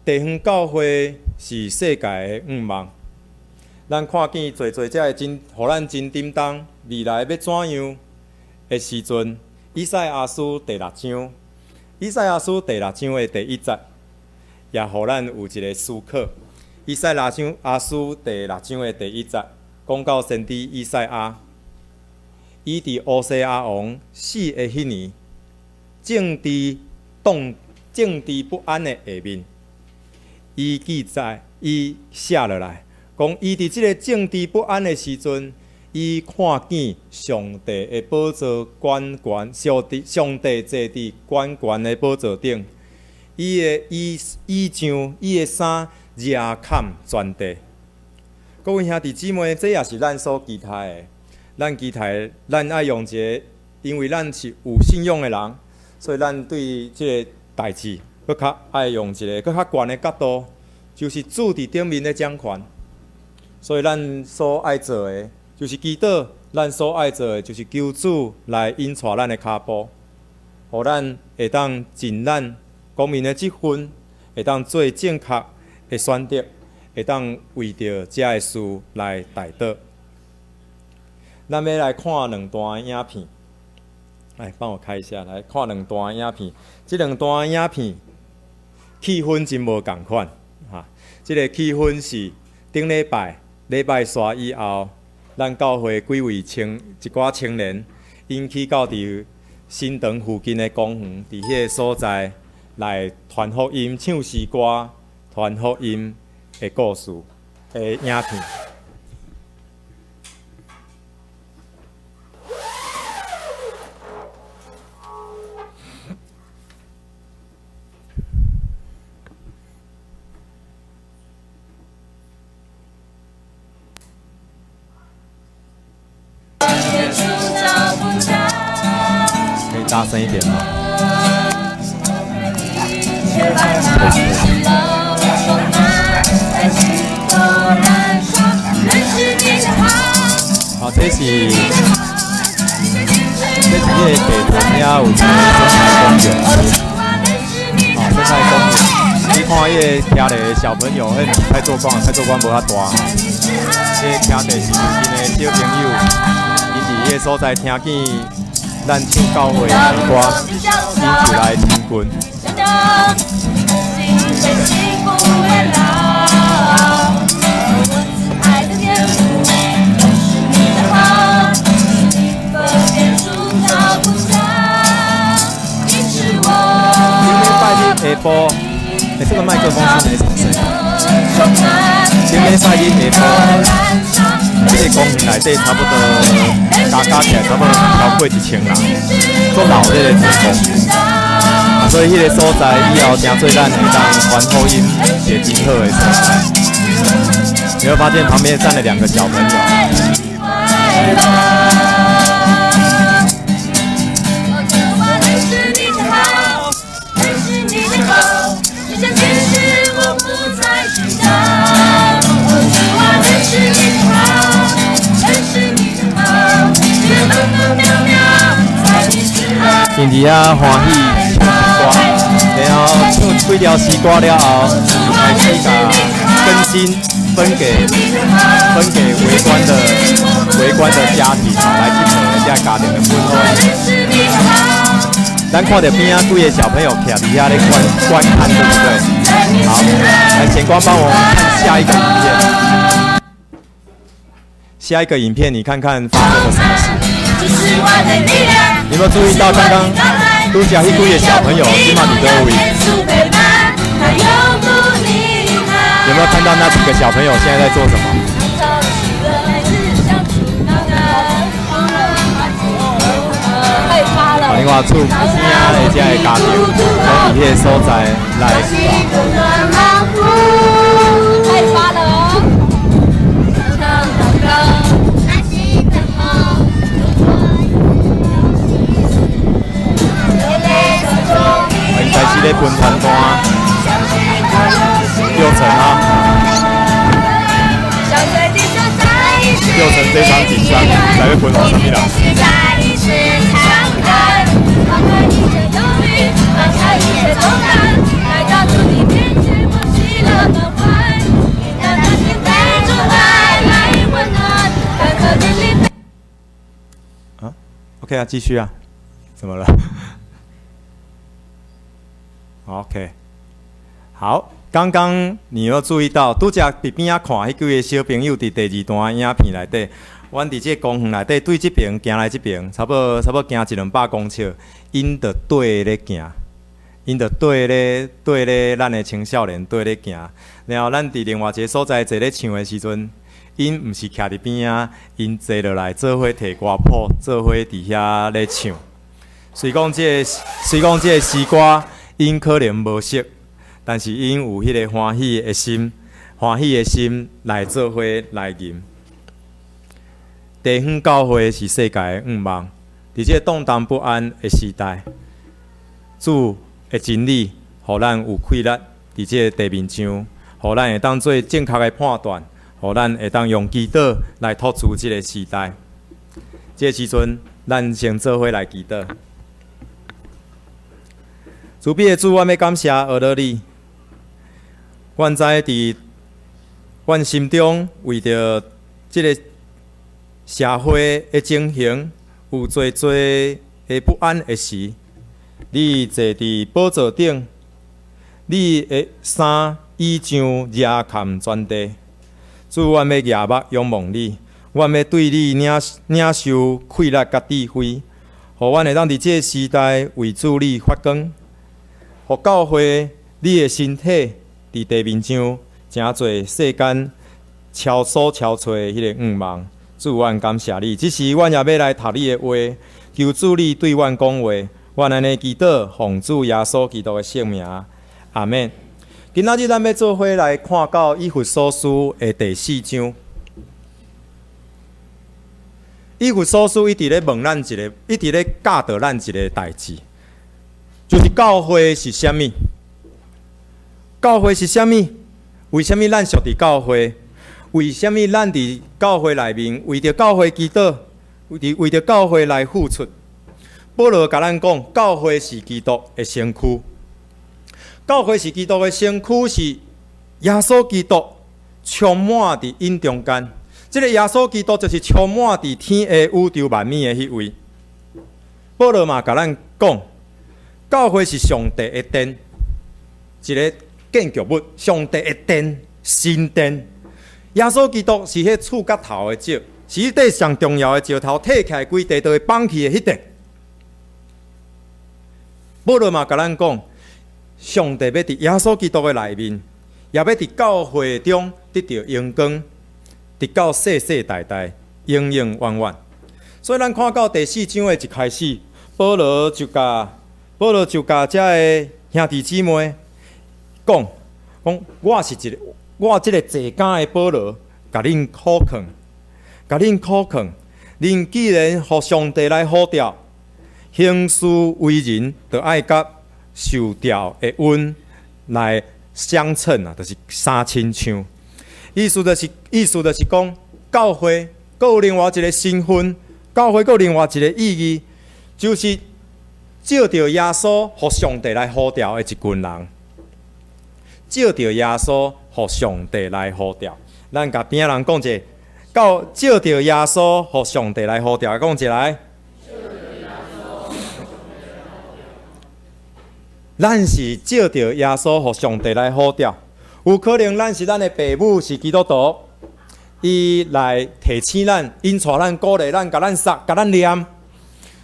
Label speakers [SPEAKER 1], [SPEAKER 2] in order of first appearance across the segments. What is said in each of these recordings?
[SPEAKER 1] 地方教会是世界的愿望。咱看见做这个互咱真叮当，未来要怎样的时阵，以赛亚书第6章，以赛亚书第6章的第1节，也互咱有一个思考。以赛亚书第6章的第1节，讲到先知以赛亚，伊伫乌西亚王死的迄年，政治不安的下面，伊记载，伊写落来。讲伊伫即个政治不安的时阵，伊看见上帝的宝座管权，上帝坐伫管权的宝座顶，伊的衣裳、伊的衫热侃全地。各位兄弟姊妹，这也是咱所期待的。咱期待，咱爱用一个，因为咱是有信仰的人，所以咱对即个代志，搁较爱用一个搁较悬的角度，就是主伫顶面的掌权。所以咱所爱做的，就是祈祷；咱所爱做的，就是求主来引带咱的脚步，互咱会当尽咱公民的职分，会当做正确的选择，会当为着这个事来代祷。咱要来看2段影片，来帮我开一下，来看2段影片。这2段影片气氛真无共款哈，这个气氛是顶礼拜。礼拜三以后，咱教会几位一寡青年，因去到伫新塘附近的公园，伫迄个所在来传福音、唱诗歌、传福音的故事的影片。大声一点吗？好，这是这个北屯遐有一个生态公园。你看迄个徛的小朋友，迄太做官无遐大。这徛的是附近的小朋友，因伫迄个所在听见。咱唱教会的歌，因就来听群。下晡，这个麦克风是没什么声音。今天拜日下晡，这个公园内底差不多加起来差不多超过1000人，足老这个地方。所以迄个所在以后真做咱会当传福音，也真好的所在。你会发现旁边站了2个小朋友。因伫遐欢喜唱诗歌，然后唱几条诗歌了后，就开始甲更新分给围观的家庭来去讨论这家庭的氛围。咱看到边仔几个小朋友徛伫遐咧观看，对不对？好，来前光帮我看下一个影片。下一个影片，你看看发生了什么事？你有没有注意到刚刚拄只迄几个小朋友今嘛伫倒位？有没有看到那几个小朋友现在在做什么？另外厝边仔的这个家庭，拢伫迄个所在来。太发了哦！应该是咧分传单，6层啊，6层非常紧张，来要分往什么人？ OK 啊，继续啊。怎么了？OK， 好。刚刚你有注意到，拄则伫边仔看迄几个小朋友伫第二段影片内底，阮伫即个公园内底对即边行来即边，差不多行100公尺，因着对咧行，因着对咧咱的青少年对咧行。然后咱伫另外一个所在坐咧唱的时阵，因毋是徛伫边仔，因坐落来做伙摕歌谱，做伙伫遐咧唱。虽讲即个诗歌，因可能无识。但是因有迄个欢喜的心来做伙来吟。地方教会是世界的愿望，伫这动荡不安的时代，主的真理，互咱有气力伫这地面上，互咱会当做正确的判断，互咱会当用祈祷来托出这个时代。这时阵，咱先做伙来祈祷。慈悲的主，我要感谢阿罗你。阮知伫阮心中，为着即个社会的情形，有侪的不安的时，你坐伫宝座顶，你的衫衣裳热堪全地。主，阮要仰目仰望你，阮要对你领受气力甲智慧，互阮会当伫即个时代为主你发光，互教会你的身体。伫地面上，诚侪世间超所超找迄个愿望，主，阮感谢你。只是阮也要来读你的话，求主你对阮讲话，阮安尼祈祷，奉主耶稣基督的圣名，阿免。今仔日咱要做伙来看到以弗所书的第4章。以弗所书一直咧问咱一直咧教导咱一个代志，就是教会是啥物？教会是啥物？为什么咱属伫教会？为什么咱伫教会内面为着教会祈祷，为着教会来付出？保罗甲咱讲，教会是基督的身躯。教会是基督的身躯，是耶稣基督充满伫因中间。这个耶稣基督就是充满伫天下宇宙万米的迄位。保罗嘛甲咱讲，教会是上帝的殿，一个建筑物，上帝的殿，神殿。耶稣基督是迄触角头的石，是迄块上重要的石头，摕起来规地都会放弃的迄块。保罗嘛甲咱讲，上帝要伫耶稣基督的内面，也要伫教会中得到荣光，直到世世代代，永永远远。所以咱看到第4章的一开始，保罗就甲遮个兄弟姊妹讲，我即个坐监的保罗，甲恁苦劝，恁既然互上帝来呼召，行事为人，就爱甲受调的恩来相称啊，就是相亲像。意思就是讲，教会阁有另外一个身份，教会阁有另外一个意义，就是照着耶稣，互上帝来呼召的一群人。照着耶稣，互上帝来呼召。咱甲边仔人讲者，照着耶稣，互上帝来呼召，讲者来。咱是照着耶稣，互上帝来呼召。有可能咱是咱的父母是基督徒，伊来提醒咱，因带咱鼓励咱，甲咱杀，甲咱念，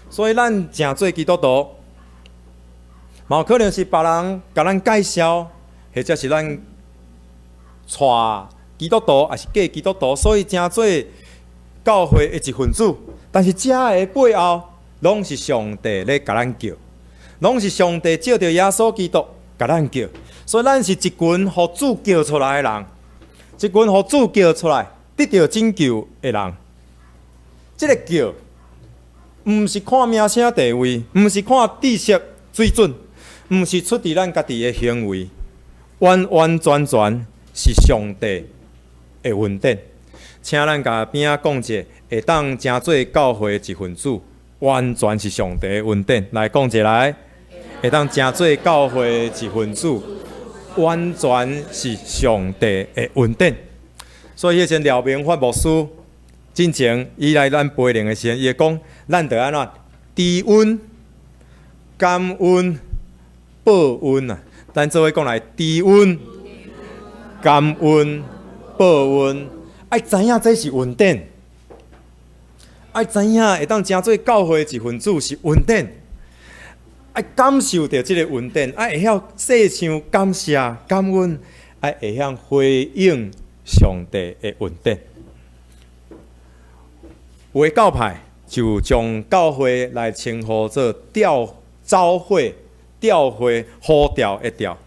[SPEAKER 1] 所以咱诚做基督徒。嘛有可能是别人甲咱介绍，或者是咱带基督徒，还是假基督徒，所以诚做教会的一份子。但是这个背后，拢是上帝咧甲咱叫。拢是上帝照着耶稣基督甲咱叫，所以咱是一群互主叫出来的人，一群互主叫出来得到拯救的人。这个叫，毋是看名声地位，毋是看知识水准，毋是出自咱家己的行为，完完全全是上帝的恩典。请咱甲边仔讲者，会当诚做教会的一份子，完全是上帝的恩典。来讲者来。会当诚做教会一份子，完全是上帝的恩典。所以迄阵廖明发牧师进前，伊来咱培灵的时阵，伊会讲，咱着安怎知恩、感恩、报恩啊！咱做伙讲来，知恩、感恩、报恩，爱知影这是恩典，爱知影会当成做教会一份子是恩典，爱感受到这个恩典，爱会晓细想感谢、感恩，爱会晓回应上帝的恩典。有的教派就将教会来称呼做召会、调会、呼调的调，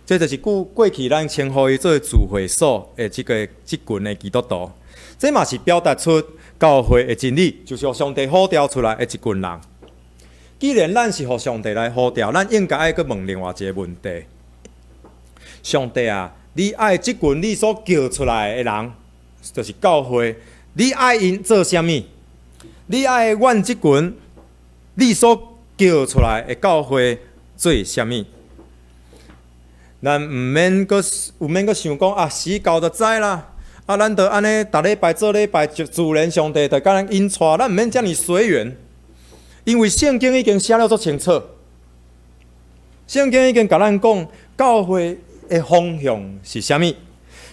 [SPEAKER 1] 这就是过去咱称呼伊做聚会所的这群的基督徒，这嘛是表达出教会的真理，就是互上帝呼调出来的一群人。既然咱是互上帝来呼调，咱应该爱去问另外一个问题：上帝啊，你爱这群你所叫出来的人，就是教会，你爱因做啥物？你爱阮即群你所叫出来的教会做啥物？咱毋免阁想讲啊，死教就知啦。啊，咱着安尼，逐礼拜做礼拜，自然上帝着甲咱引带，咱毋免遮尔随缘。因为圣经已经写了足清楚，圣经已经甲咱讲教会的方向是啥物，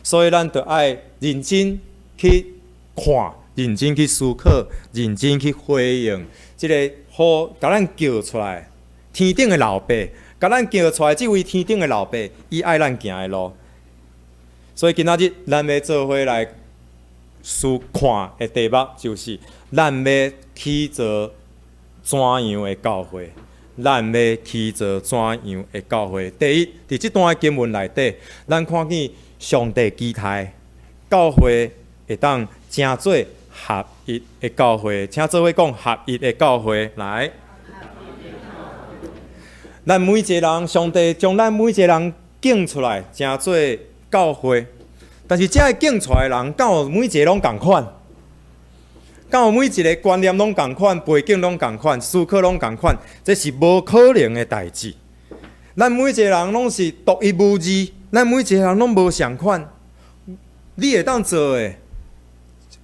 [SPEAKER 1] 所以咱着爱认真去看。认真去思考，认真去回应，即个好甲咱叫出来天顶的老爸，甲咱叫出来即位天顶的老爸，伊爱咱行的路。所以今仔日咱要做伙来看的题目，就是咱要去做怎样的教会？咱要去做怎样的教会？第一，伫即段经文内底，咱看见上帝期待教会会当正做合一的教会，请做伙讲合一的教会来。咱每一个人，上帝将咱每一个人拣出来，成做教会。但是这个拣出来的人，敢有每一个拢共款？敢有每一个观念拢共款，背景拢共款，思考拢共款？这是无可能的代志。咱每一个人拢是独一无二，咱每一个人拢无相款。你会当做的。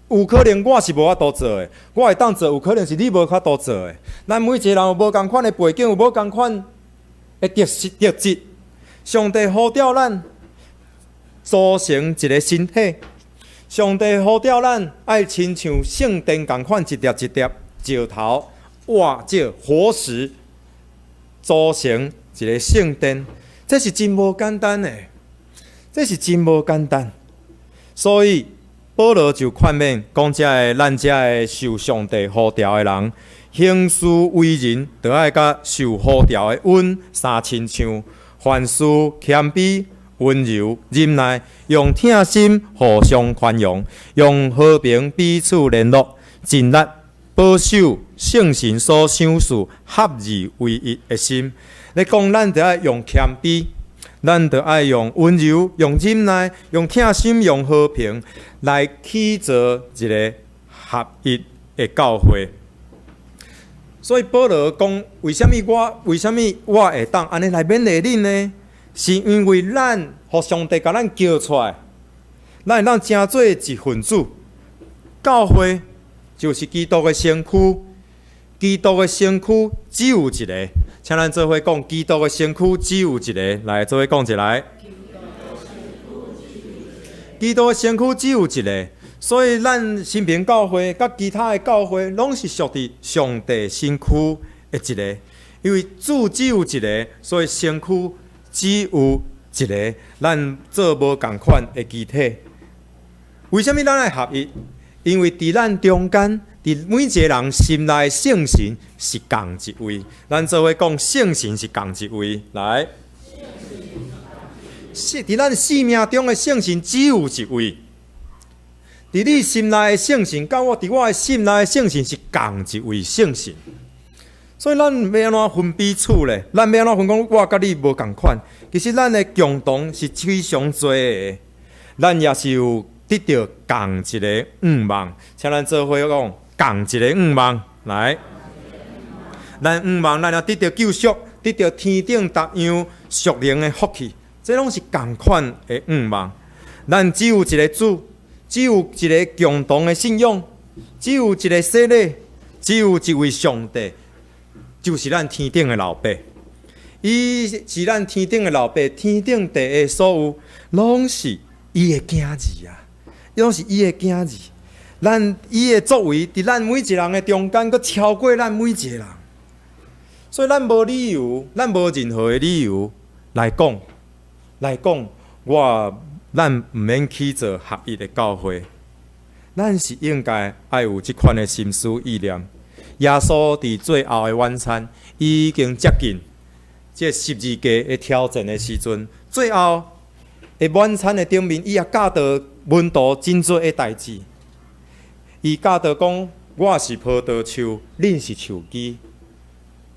[SPEAKER 1] 有可能我是无法度做的，我会当做，有可能是你无法度做的。咱每一个人有无共款的背景，有无共款的特质。上帝呼召咱组成一个身体，上帝呼召咱爱亲像圣殿共款一粒一粒石头挖这活石，组成一个圣殿。这是真无简单的，这是真无简单。所以保罗就劝勉讲，咱这个受上帝呼召的人，行事为人，就爱甲受呼召的恩相亲像。凡事谦卑、温柔、忍耐，用疼心互相宽容，用和平彼此联络，尽力保守圣神所赏赐合而为一的心。你讲，咱就爱用谦卑。咱就爱用温柔、用忍耐、用疼心、用和平来去做一个合一的教会。所以保罗讲，为什么我会当安尼来勉励恁呢？是因为咱互上帝甲咱叫出来，咱会当成做一份子。教会就是基督的身躯，基督的身躯只有一个。请咱做伙讲，基督的身躯只有一个。来，做伙讲一来。基督的身躯只有一个，所以咱新平教会甲其他的教会，拢是属伫上帝身躯的一个。因为主只有一个，所以身躯只有一个。咱做无共款的肢体。为什么咱爱合一？因为伫咱中间。伫每一个人心内圣神是共一位，咱做伙讲圣神是共一位。来，伫咱生命中的圣神只有一位，伫你心内的圣神，甲我伫我的心内的圣神是共一位圣神。所以咱要安怎分彼此咧？咱要安怎分讲我甲你无共款？其实咱的共同是非常多的，咱也是有得到共一个愿望，请咱做伙讲。共一个愿望来，咱愿望，咱要得到救赎，得到天顶各样属灵的福气，这拢是同款的愿望。咱只有一个主，只有一个共同的信仰，只有一个洗礼，只有一位上帝。就是咱天顶的老爸。伊是咱天顶的老爸，天顶地下所有，拢是伊的囝儿啊，拢是伊的囝儿。伊的作为，伫咱每一个人的中间，佫超过咱每一个人。所以咱无理由，咱无任何的理由来讲，咱毋免去做合一的教会。咱是应该爱有即款的心思意念。耶稣伫最后的晚餐，已经接近这十字架的挑战的时阵，最后的晚餐的顶面，伊也教导门徒真多的代志。伊教导讲：我是葡萄树，恁是树枝。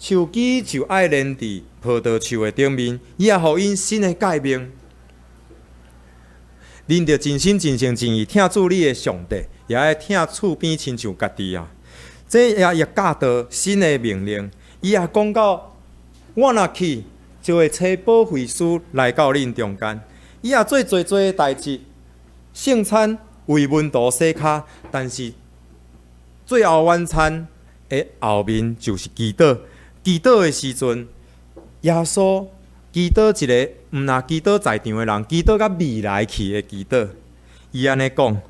[SPEAKER 1] 树枝就爱连伫葡萄树的顶面，伊也互因新的界面。恁着真心真性真意听主你的上帝，也爱听厝边亲像家己啊。这也教导新的命令。伊也讲到：我若去，就会找保惠师来到恁中间。伊也做做的代志，圣餐为门徒洗骹，但是最后晚餐的后面就是祈祷。祈祷的时阵，耶稣祈祷一个毋若祈祷在场的人，祈祷到未来去的祈祷。伊安尼讲，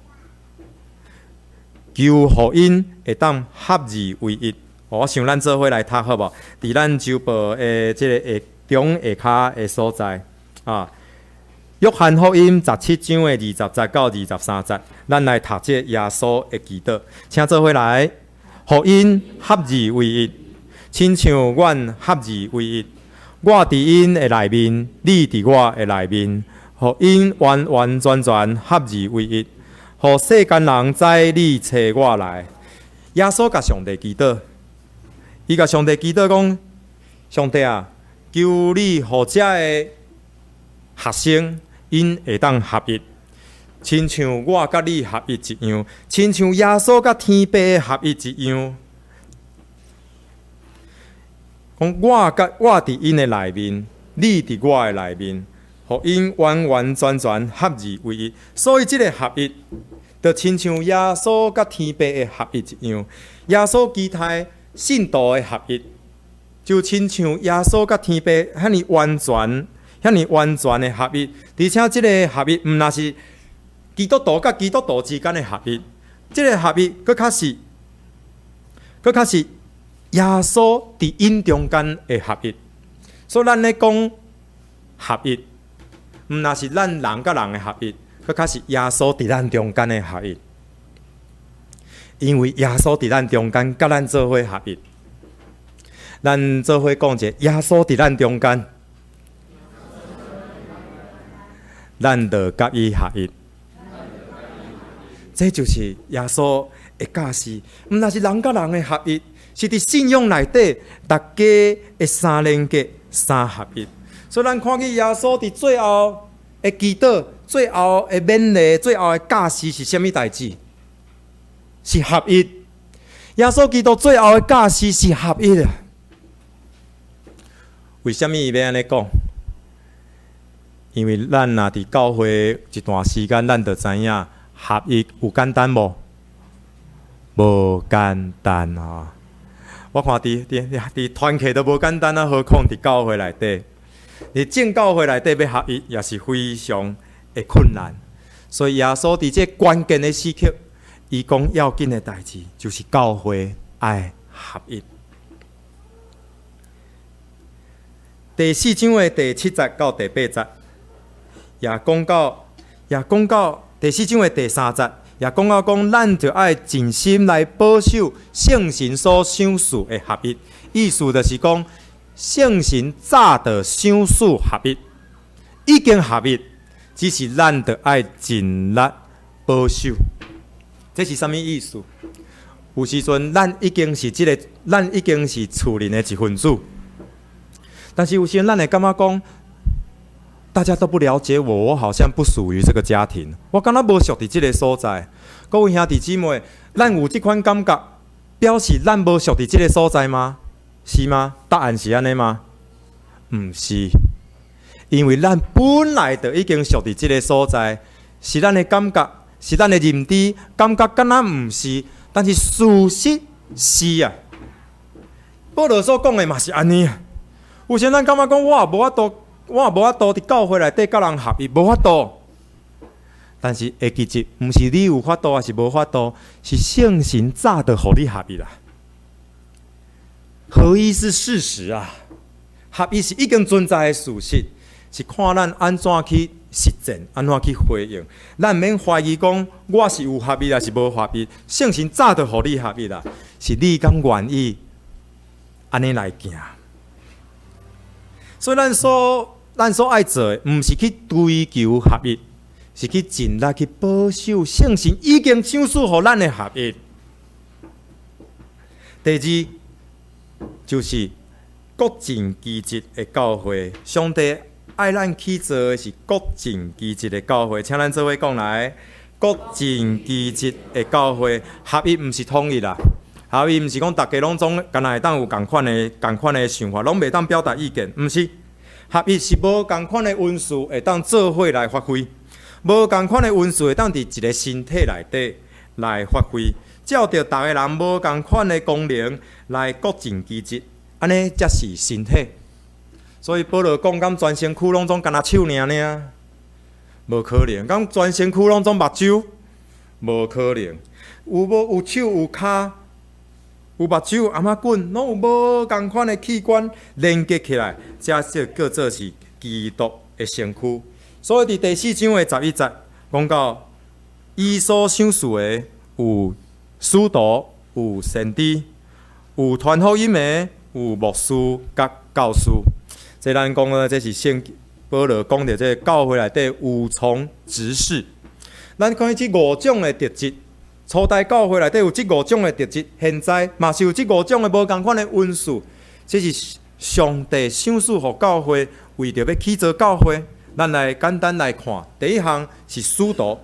[SPEAKER 1] 求互因会当合二为一。我想咱做伙来读好无？伫咱周报的即个下中下骹的所在啊，约翰福音17章的20节到23节，咱来读这耶稣的祈祷，请做伙来，互因合二为一。亲像阮合二为一，我伫因的内面，你伫我的内面，互因完完全全合二为一，互世间人知你找我来。耶稣甲上帝祈祷，伊甲上帝祈祷讲：上帝啊，求你互遮的学生因会当合一，亲像我甲你合一一样，亲像耶稣甲天父合一一样。讲我伫因的内面，你伫我的内面，互因完完全全合二为一。所以这个合一，就亲像耶稣甲天父的合一一样。耶稣期待信徒的合一，就亲像耶稣甲天父遐尼完全的合一。而且这个合一毋那是基督徒甲基督徒之间的合一，这个合一佫较是。耶稣伫因中间的合一，所以咱咧讲合一，毋那是咱人甲人的合一，佫较是耶稣伫咱中间的合一。因为耶稣伫咱中间，甲咱做伙合一。咱做伙讲者，耶稣伫咱中间，咱就甲伊合一。这就是耶稣的教示，毋那是人甲人的合一。是伫信仰内底，大家的三连结、三合一。所以咱看见耶稣伫最后的祈祷、最后的勉励、最后的教示是虾米代志？是合一。耶稣基督最后的教示是合一啊。为虾米伊要安尼讲？因为咱若伫教会一段时间，咱就知影合一有简单无？无简单啊！我看伫团契都无简单啊，何况伫教会内底，伫正教会内底要合一，也是非常的困难。所以耶稣伫这关键的时刻，伊讲要紧的代志，就是教会爱合一。第4章的第7节到第8节，也讲到第4章的第3节。也讲到讲，咱就爱尽心来保守圣神所想事的合一，意思就是讲，圣神早就想事合一，已经合一，只是咱就爱尽力保守。这是啥物意思？有时阵咱已经是厝人的一份子，但是有时阵咱会感觉讲，大家都不了解我，我好像不属于这个家庭，我敢若无属伫这个所在。各位兄弟姊妹，咱有这款感觉，表示咱无属伫这个所在吗？是吗？答案是安尼吗？毋是，因为咱本来就已经属伫这个所在，是咱的感觉，是咱的认知，感觉敢若毋是，但是事实是啊。保罗所讲的嘛是安尼啊。有时咱感觉讲，我也无法度伫教会内底甲人合一，无法度。但是会其实，毋是你有法度还是无法度，是圣神早就互你合一啦。合一是事实啊，合一是已经存在的事实，是看咱安怎去实践，安怎去回应。咱免怀疑讲我是有合一还是无合一，圣神早就互你合一啦，是你敢愿意安尼来行。所以咱所爱做的，毋是去追求合一，是去尽力去保守圣神已经赏赐互咱的合一。第二就是各尽其职的教会，上帝爱咱去做的是各尽其职的教会，请咱做伙讲来，各尽其职的教会，合一毋是统一啦。合一毋是讲大家拢总敢若会当有共款的想法，拢袂当表达意见，毋是。合一是无共款的恩赐会当做伙来发挥，无共款的恩赐会当伫一个身体内底来发挥，照着逐个人无共款的功能来各尽其职，安尼才是身体。所以保罗讲，敢全身躯拢总干那手尔，无可能；敢全身躯拢总目睭，无可能。有手有骹。有目睭、阿妈棍，拢有无共款的器官连接起来，才叫做是基督的身躯。所以伫第4章的11节讲到，伊所赏赐的有使徒、有先知、有传福音的、有牧师、甲教师。这咱讲的，这是圣保罗讲到这教会内底有从执事。咱看这5种的特质。初代教会内底有这5种的特质，现在嘛是有这5种的无共款的恩赐。这是上帝赏赐予教会，为着要起造教会。咱来简单来看，第一项是使徒，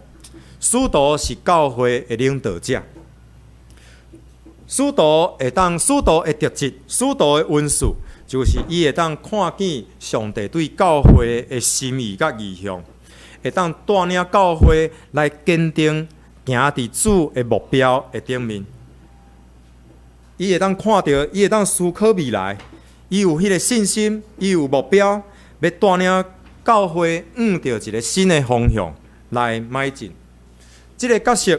[SPEAKER 1] 使徒是教会的领导者。使徒的特质，使徒的恩赐，就是伊会当看见上帝对教会的心意甲意向，会当带领教会来坚定。行伫主的目标的顶面，伊会当看到，伊会当思考未来，伊有迄个信心，伊有目标，要带领教会往着一个新的方向来迈进。这个角色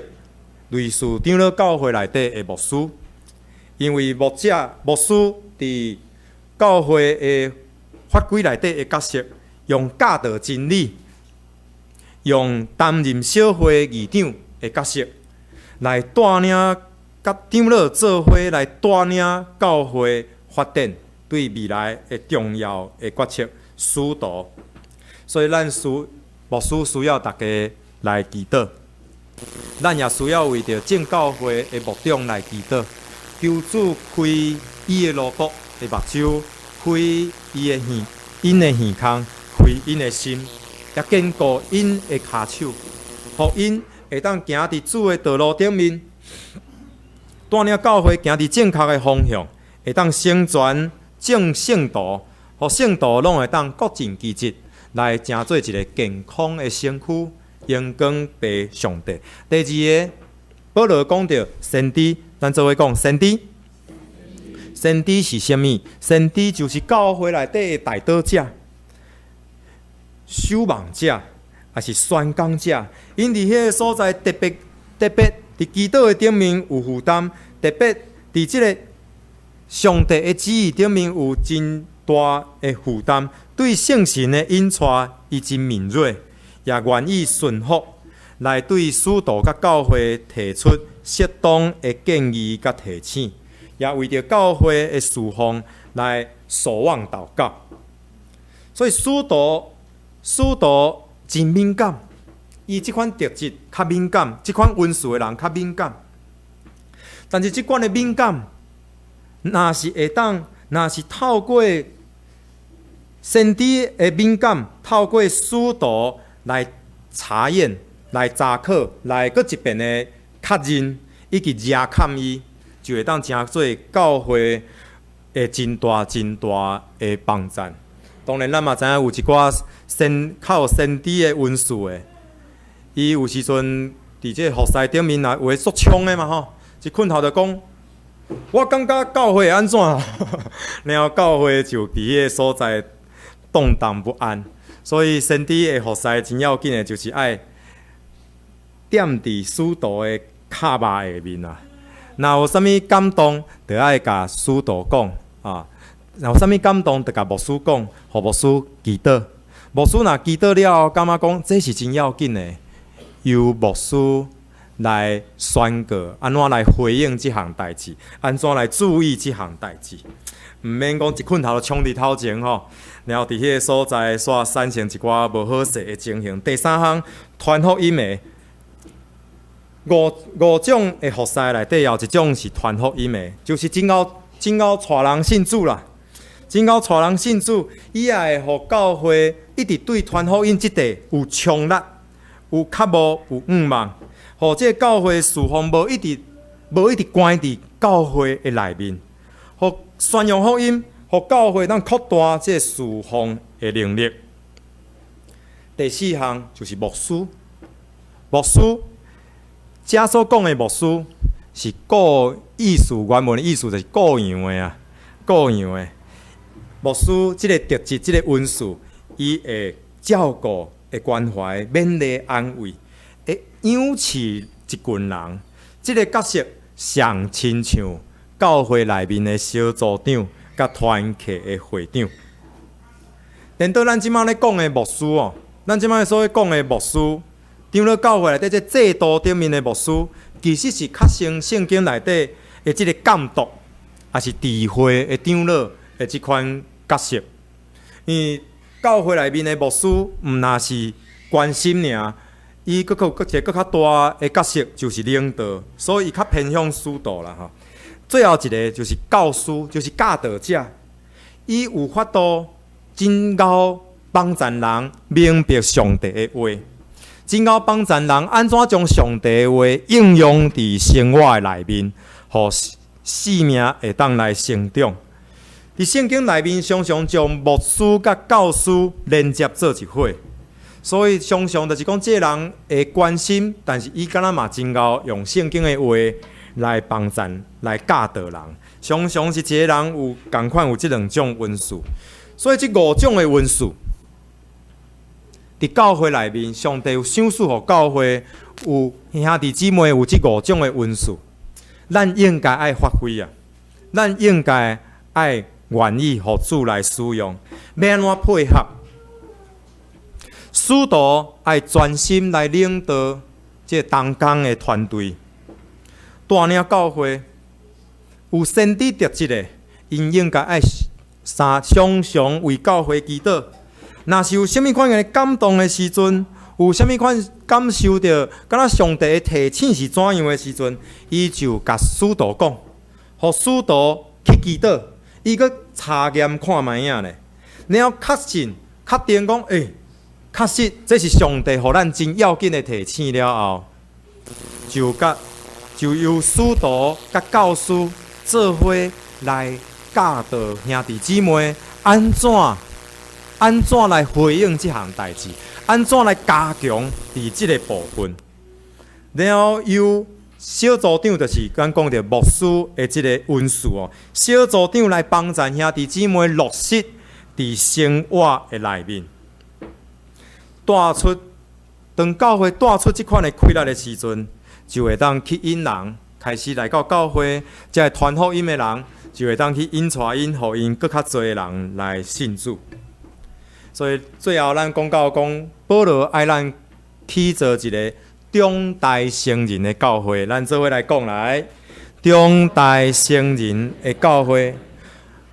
[SPEAKER 1] 类似长老教会内底的牧师，因为牧师伫教会的法规内底的角色，用教导真理，用担任小会议长。的角色来带领甲长老做伙来带领教会发展对未来的重要的决策使徒，所以咱牧师需要大家来祈祷，咱也需要为着正教会的牧长来祈祷，求主开伊的路途的目睭，开因的耳孔，开因的心，也坚固因的骹手，互因。会当行伫主的道路顶面，带领教会行伫正确的方向，会当成全正圣徒，互圣徒拢会当各尽其职，来成做一个健康的身躯，荣光俾上帝。第二个，保罗讲到先知，咱做伙讲先知。先知是啥物？先知就是教会内底的代祷者、守望者。也是宣讲者，因伫迄个所在特别伫基督的顶面有负担，特别伫即个上帝的旨意顶面有真大的负担，对圣神的引带伊真敏锐，也愿意顺服来对使徒甲教会提出适当的建议甲提醒，也为着教会的事奉来守望祷告。所以使徒真敏感，伊即款特质较敏感，即款温顺的人较敏感。但是即款的敏感，若是透过先知的敏感，透过使徒来查验、来查考、来搁一遍的确认，以及查勘伊，就会当成做教会的真大的帮助。当然，咱嘛知影有一寡靠先知的温素的，伊有时阵伫这服侍顶面来有诶足冲的嘛吼，一困头就讲我感觉教会安怎？然后教会就伫迄个所在动荡不安，所以先知的服侍真要紧的，就是爱踮伫使徒的骹肉下面啊。若有啥物感动，就爱甲使徒讲啊。若有啥物感动，就甲牧师讲，互牧师祈祷。牧师若祈祷了，感觉讲这是真要紧的，由牧师来宣告，安怎来回应即项代志，安怎来注意即项代志，毋免讲一困头就冲伫头前吼。然后伫迄个所在煞产生一寡无好势的情形。第三项传福音的五种的服侍内底，有一种是传福音的，就是真够带人信主啦。真够带人信主，伊也会互教会一直对传福音即块有冲力，有较无有望，互即个教会事奉无一直关伫教会的内面，互宣扬福音，互教会咱扩大即个事奉的能力。第四项就是牧师，牧师遮所讲的牧师是顾意思，原文的意思就是顾样的啊，顾样的。牧师即个特质，即个恩赐，伊会照顾、会关怀、勉励、安慰，会养饲一群人。即个角色上亲像教会内面的小组长、甲团契的会长。连到咱即摆咧讲的牧师哦，咱即摆所谓讲的牧师，长老教会内底即制度顶面的牧师，其实是较像圣经内底的即个监督，也是智慧的长老的即款角色。因为教会内面的牧师，毋若是关心尔，伊佫有一个较大的角色，就是领导，所以伊较偏向使徒啦吼。最后一个就是教师，就是教导者，伊有法度真够帮助人明白上帝的话，真够帮助人安怎将上帝的话应用伫生活的内面，互生命会当来成长。伫圣经内面，常常将牧师甲教师连接做一伙，所以常常就是讲，这个人会关心，但是伊敢若嘛真够用圣经的话来帮助、来教导人。常常是一个人有共款有这两种恩赐，所以这五种的恩赐，伫教会内面，上帝有赏赐互教会有兄弟姊妹有这五种的恩赐，咱应该爱发挥啊！咱应该爱愿意互主来使用，要安怎配合？使徒爱专心来领导这同工的团队，带领教会有先知特质的，因应该爱常常为教会祈祷。若是有啥物款的感动的时阵，有啥物款感受到，敢若上帝的提醒是怎样的时阵，伊就甲使徒讲，互使徒去祈祷。伊搁查验看卖影咧，然后确定讲，确实这是上帝互咱真要紧的提醒了后，就由使徒甲教师做伙来教导兄弟姊妹安怎来回应这项代志，安怎来加强伫这个部分，然后由小组长就是咱讲到牧师的这个恩赐哦，小组长来帮助兄弟姊妹落实伫生活的内面，当教会带出这款的规律的时阵，就会当去引人开始来到教会，才会传福音的人就会当去引因，互因更较侪人来信主。所以最后咱讲到讲，保罗爱咱去做一个中大成人的教会，咱做伙来讲来。中大成人的教会，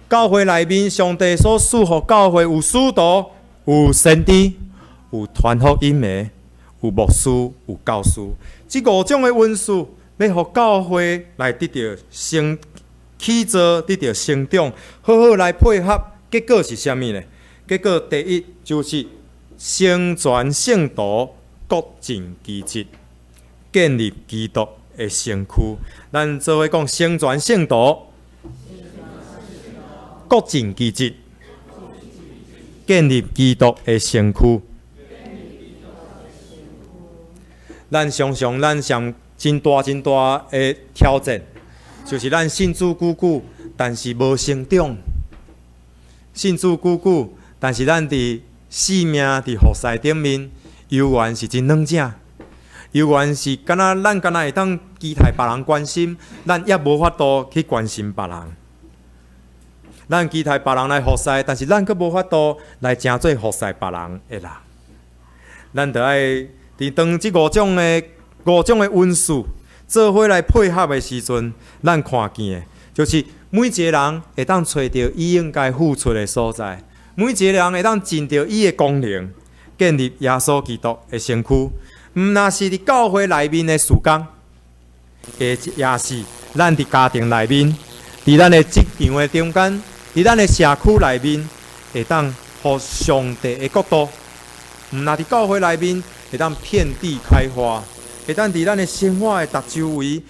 [SPEAKER 1] 教会内面上帝所赐予教会有使徒、有先知、有传福音的、有牧师、有教师，这五种的恩赐，要互教会来得到起造，得到成长，好好来配合。结果是啥物呢？结果第一就是成全圣徒，各尽其职，建立基督的身躯。咱做伙讲，成全圣徒，各尽其职，建立基督的身躯。咱常常真大的挑战，就是咱信主久久，但是无成长；信主久久，但是咱伫性命伫服侍顶面，犹原是真软正，犹原是敢若咱敢若会当期待别人关心，咱也无法度去关心别人。咱期待别人来服侍，但是咱阁无法度来真做服侍别人的人。咱着爱伫当即五种的因素做伙来配合的时阵，咱看见的就是每一个人会当找到伊应该付出的所在，每一个人会当尽到伊的功能，建立耶稣基督的身躯。毋若是伫教会内面的事工，也是咱伫家庭内面，伫咱的职场的中间，伫咱的社区内面，会当互上帝的国度。毋若伫教会内面，会当遍地开花，会当伫咱的生活的逐周围，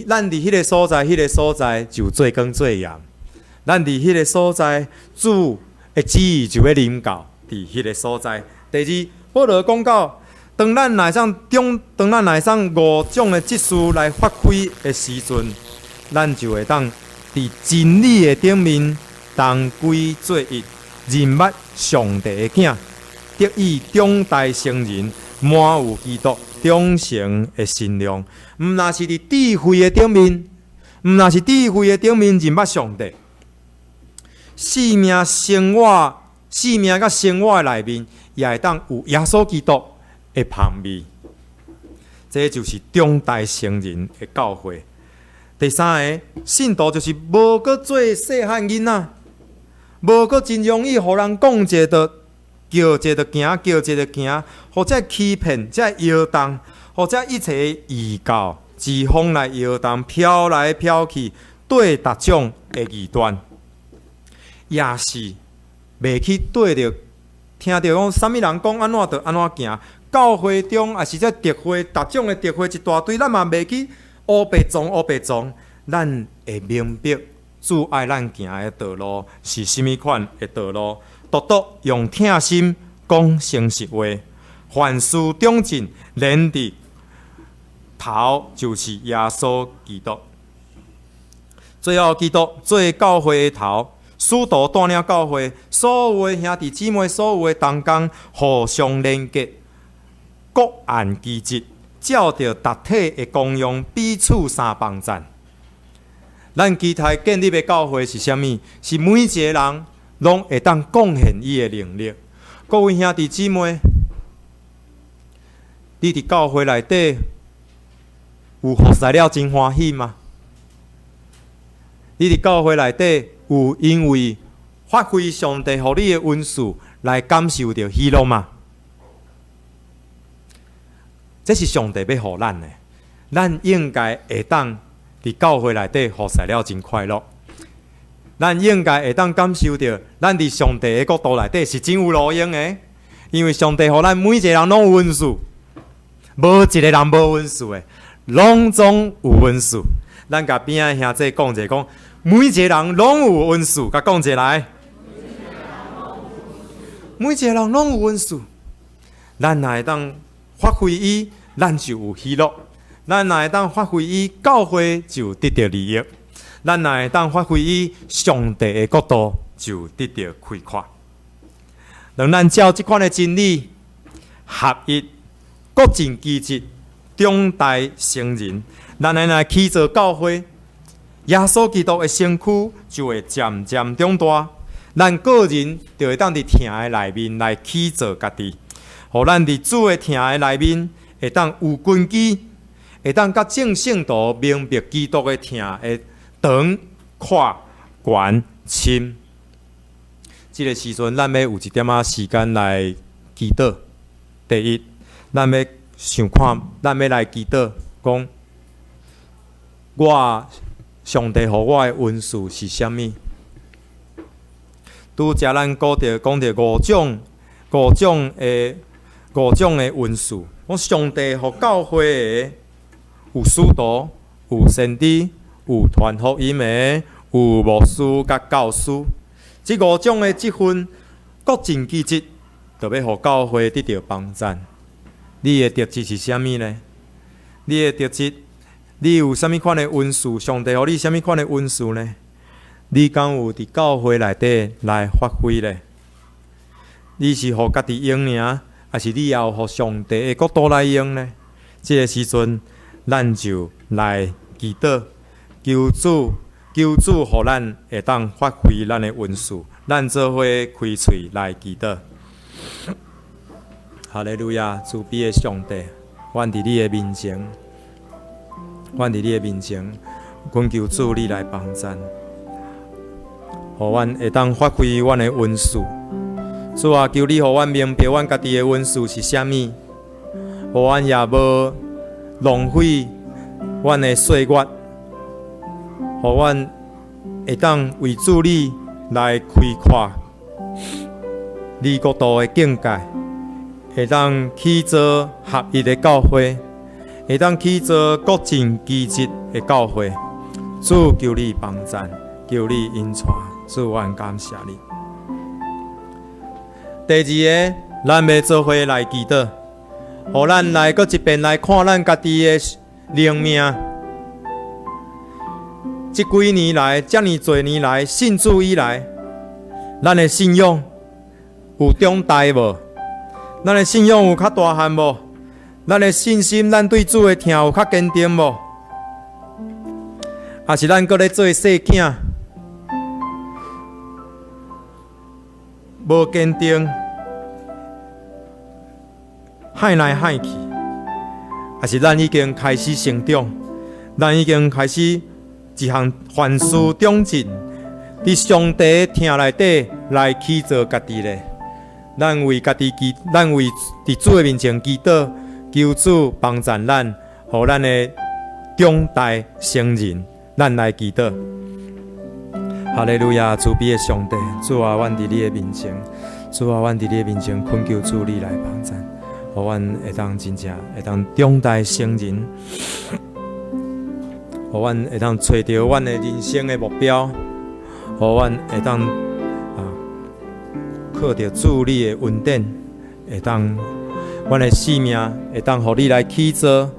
[SPEAKER 1] 咱伫迄个所在，迄个所在就做光做盐。咱伫迄个所在，主的旨意就要临到伫迄个所在。第二，保罗讲到，当咱来上五种的职事来发挥的时阵，咱就会当伫真理的顶面，同归做一，认捌上帝的囝。得以长大成人，满有基督忠诚的信仰。毋若是伫智慧的顶面，认捌上帝。生命甲生活的内面，也会当有耶稣基督的香味。这就是长大成人的教会。第三个，信徒就是无搁做细汉囡仔，无搁真容易互人讲一个叫一个行，或者欺骗，或者摇动，或者一切异教、自风来摇动，飘来飘去，对逐种的异端，也是袂去对着听到讲啥物人讲安怎就安怎行。教会中也是这特会，逐种的特会一大堆，咱嘛袂去乌白撞，咱会明白主爱咱行的道路是甚物款的道路。独用疼心讲诚实话，凡事忠进，连伫头就是耶稣基督。最后，基督做教会的头，使徒带领教会，所有的兄弟姊妹，所有的同工，互相连结，各按其职，照着达体的功用，彼此相帮赞。咱期待建立的教会是啥物？是每一个人拢会当贡献伊的能力。各位兄弟姊妹，你伫教会内底有服侍了真欢喜吗？你伫教会内底有因为发挥上帝互你的恩赐来感受到喜乐吗？这是上帝要互咱的，咱应该会当伫教会内底服侍了真快乐。咱应该会当感受到，咱伫上帝的国度内底是真有路用的，因为上帝互咱每一个人拢有恩赐，无一个人无恩赐的，拢总有恩赐。咱甲边仔兄弟讲一下，讲每一个人拢有恩赐，甲讲一下来。每一个人拢有恩赐，咱若会当发挥伊，咱就有喜乐；咱若会当发挥伊，教会就得到利益。咱若会当发挥伊，上帝的国度就得到开阔。让咱照即款的真理合一，各尽其职，长大成人。咱来起造教会，耶稣基督的身躯就会渐渐长大。咱个人就会当伫疼的内面来起造家己，互咱伫主的疼的内面会当有根基，会当甲正圣徒明白基督的疼的。长、宽、悬、深，这个时阵，咱要有一点仔时间来祈祷。第一，咱要想看，咱要来祈祷，讲我上帝互我的恩赐是啥物？拄则咱讲到五种的恩赐，我上帝互教会的有使徒，有先知。有传福音的，有牧师甲教师，这五种的职分各尽其职，就要互教会得到帮赞。你的特质是啥物呢？你的特质你有啥物款的恩赐？上帝予你啥物款的恩赐呢？你敢有伫教会内底来发挥呢？你是互家己用尔，还是你也有互上帝的角度来用呢？这个时阵，咱就来祈祷，求主，互咱会当发挥咱的恩赐。咱做伙开喙来祈祷。哈利路亚，慈悲的上帝，阮伫你的面前，恳求主你来帮咱，互阮会当发挥阮的恩赐。主啊，求你互阮明白阮家己的恩赐是啥物，互阮也无浪费阮的岁月，互阮会当为主你来开阔你国度的境界，会当去做合一的教会，会当去做各尽其职的教会。主，求你帮赞，求你引带，主，阮感谢你。第二个，咱要做伙来祈祷，互咱来搁一遍来看咱家己的灵命。这几年来，这么多年来，信主以来，咱的信仰有长大无？咱的信仰有较大汉无？咱的信心，咱对主的听有较坚定无？还是咱搁咧做细囝，无坚定，害来害去？还是咱已经开始成长？咱已经开始一项凡事长进，伫上帝听内底来去做家己咧。咱为家己祈，咱为伫主的面前祈祷，求主帮助咱，互咱的长大成人。咱来祈祷。哈利路亚，慈悲的上帝，主啊，阮伫你的面前，主啊，阮伫你的面前恳求主你来帮助，互阮会当真正会当长大成人。互阮会当找到阮的人生的目标，互阮会当靠着主你的恩典，会当阮的生命会当互你来起造，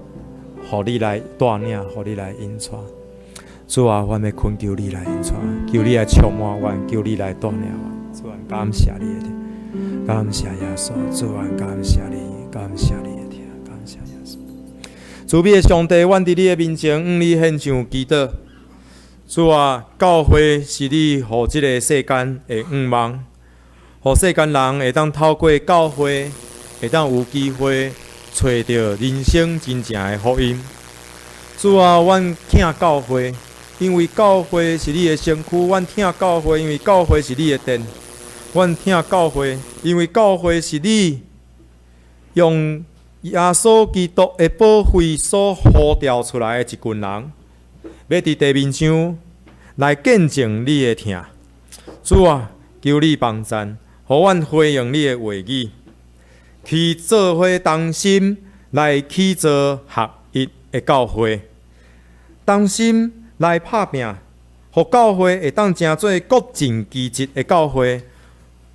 [SPEAKER 1] 互你来带领，互你来引带。主啊，阮要恳求你来引带，求你来充满阮，求你来带领阮。主啊，感谢你的天，感谢耶稣。主啊，感谢你，感谢你的天，感谢耶稣。慈悲的上帝，阮伫你的面前，向你献上祈祷。主啊，教会是你互这个世间的望，互世间人会当透过教会，会当有机会找到人生真正的福音。主啊，阮听教会，因为教会是你的身躯；阮听教会，因为教会是你的殿；阮听教会，因为教会是你用耶稣基督的宝血所呼召出来的一群人，要伫地面上来见证你的听。主啊，求你帮助，互阮回应你的话语，去做伙同心来去做合一的教会，同心来拍拼，互教会会当成做各尽其职的教会。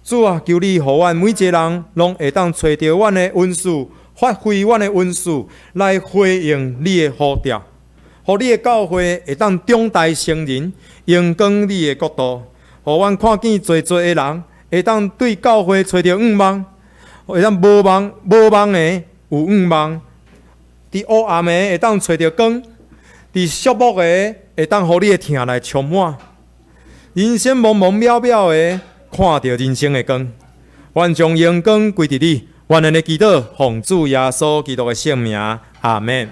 [SPEAKER 1] 主啊，求你互阮每一个人拢会当找到阮的恩赐，发挥阮的恩赐，来回应你的呼召，互你的教会会当长大成人，荣光你的国度。互阮看见侪侪的人会当对教会找到望，会当无望的有望，伫黑暗的会当找到光，伫寂寞的会当互你的听来充满，人生茫茫渺渺的看到人生的光。愿将荣光归伫你，愿咱的祈祷奉主耶稣基督的圣名，阿门。